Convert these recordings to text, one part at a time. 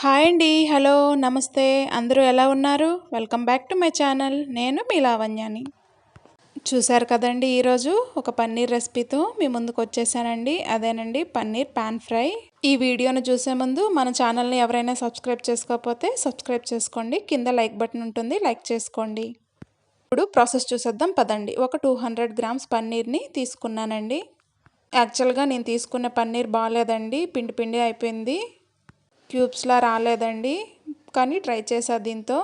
Hi అండి. Hello. నమస్తే. అందరూ ఎలా ఉన్నారు? Welcome back to my channel. నేను మీ లావణ్యాని. చూశారు కదండీ, ఈరోజు ఒక పన్నీర్ రెసిపీతో మీ ముందుకు వచ్చేసానండి. అదేనండి పన్నీర్ పాన్ ఫ్రై. ఈ వీడియోను చూసే ముందు మన ఛానల్ని ఎవరైనా సబ్స్క్రైబ్ చేసుకోకపోతే సబ్స్క్రైబ్ చేసుకోండి. కింద లైక్ బటన్ ఉంటుంది, లైక్ చేసుకోండి. ఇప్పుడు ప్రాసెస్ చూసేద్దాం పదండి. ఒక 200 గ్రామ్స్ పన్నీర్ని తీసుకున్నానండి. యాక్చువల్గా నేను తీసుకున్న పన్నీర్ బాగాలేదండి, పిండి పిండి అయిపోయింది, క్యూబ్స్లా రాలేదండి. కానీ ట్రై చేసా దీంతో.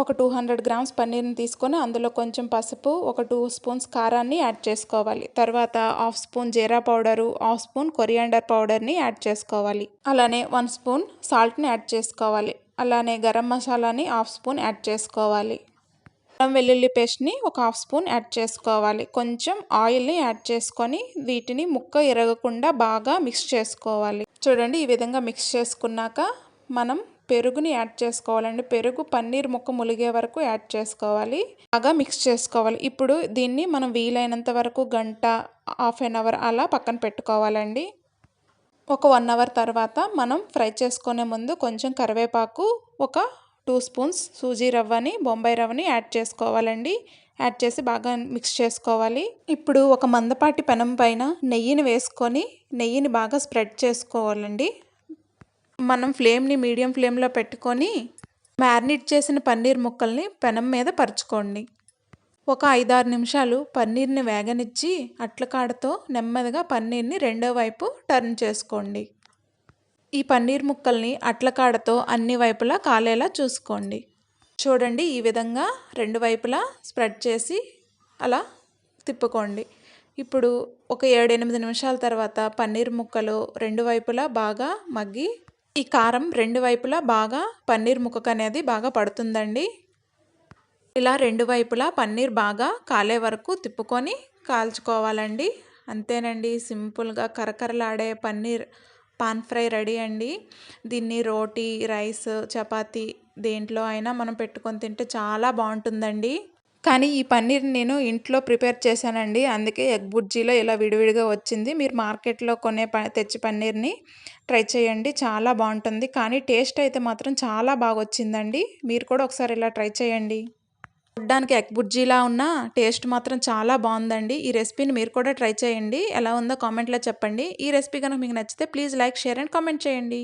ఒక 200 గ్రామ్స్ పన్నీర్ని తీసుకొని అందులో కొంచెం పసుపు, ఒక 2 స్పూన్స్ కారాన్ని యాడ్ చేసుకోవాలి. తర్వాత 1/2 స్పూన్ జీరా పౌడరు, 1/2 స్పూన్ కొరియాండర్ పౌడర్ని యాడ్ చేసుకోవాలి. అలానే 1 స్పూన్ సాల్ట్ని యాడ్ చేసుకోవాలి. అలానే గరం మసాలాని 1/2 స్పూన్ యాడ్ చేసుకోవాలి. అల్లం వెల్లుల్లి పేస్ట్ని ఒక 1/2 స్పూన్ యాడ్ చేసుకోవాలి. కొంచెం ఆయిల్ని యాడ్ చేసుకొని వీటిని ముక్క ఇరగకుండా బాగా మిక్స్ చేసుకోవాలి. చూడండి, ఈ విధంగా మిక్స్ చేసుకున్నాక మనం పెరుగుని యాడ్ చేసుకోవాలండి. పెరుగు పన్నీర్ ముక్క ములిగే వరకు యాడ్ చేసుకోవాలి. బాగా మిక్స్ చేసుకోవాలి. ఇప్పుడు దీన్ని మనం వీలైనంత వరకు గంట, హాఫ్ అన్ అవర్ అలా పక్కన పెట్టుకోవాలండి. ఒక 1 అవర్ తర్వాత మనం ఫ్రై చేసుకునే ముందు కొంచెం కరివేపాకు, ఒక 2 స్పూన్స్ సూజీ రవ్వని, బొంబాయి రవ్వని యాడ్ చేసుకోవాలండి. యాడ్ చేసి బాగా మిక్స్ చేసుకోవాలి. ఇప్పుడు ఒక మందపాటి పెనం పైన నెయ్యిని వేసుకొని నెయ్యిని బాగా స్ప్రెడ్ చేసుకోవాలండి. మనం ఫ్లేమ్ని మీడియం ఫ్లేమ్లో పెట్టుకొని మ్యారినేట్ చేసిన పన్నీర్ ముక్కల్ని పెనం మీద పరుచుకోండి. ఒక 5-6 నిమిషాలు పన్నీర్ని వేగనిచ్చి అట్ల కాడతో నెమ్మదిగా పన్నీర్ని రెండో వైపు టర్న్ చేసుకోండి. ఈ పన్నీర్ ముక్కల్ని అట్ల కాడతో అన్ని వైపులా కాలేలా చూసుకోండి. చూడండి, ఈ విధంగా రెండు వైపులా స్ప్రెడ్ చేసి అలా తిప్పుకోండి. ఇప్పుడు ఒక 7-8 నిమిషాల తర్వాత పన్నీర్ ముక్కలు రెండు వైపులా బాగా మగ్గి ఈ కారం రెండు వైపులా బాగా పన్నీర్ ముక్కకు అనేది బాగా పడుతుందండి. ఇలా రెండు వైపులా పన్నీర్ బాగా కాలే వరకు తిప్పుకొని కాల్చుకోవాలండి. అంతేనండి, సింపుల్గా కరకరలాడే పన్నీర్ పాన్ ఫ్రై రెడీ అండి. దీన్ని రోటీ, రైస్, చపాతీ దేంట్లో అయినా మనం పెట్టుకొని తింటే చాలా బాగుంటుందండి. కానీ ఈ పన్నీర్ని నేను ఇంట్లో ప్రిపేర్ చేశానండి, అందుకే ఎగ్ బుర్జీలో ఇలా విడివిడిగా వచ్చింది. మీరు మార్కెట్లో తెచ్చి పన్నీర్ని ట్రై చేయండి, చాలా బాగుంటుంది. కానీ టేస్ట్ అయితే మాత్రం చాలా బాగా వచ్చిందండి. మీరు కూడా ఒకసారి ఇలా ట్రై చేయండి. చూడ్డానికి ఎగ్ బుర్జీలా ఉన్న టేస్ట్ మాత్రం చాలా బాగుందండి. ఈ రెసిపీని మీరు కూడా ట్రై చేయండి. ఎలా ఉందో కామెంట్లో చెప్పండి. ఈ రెసిపీ కనుక మీకు నచ్చితే please like, share and comment చేయండి.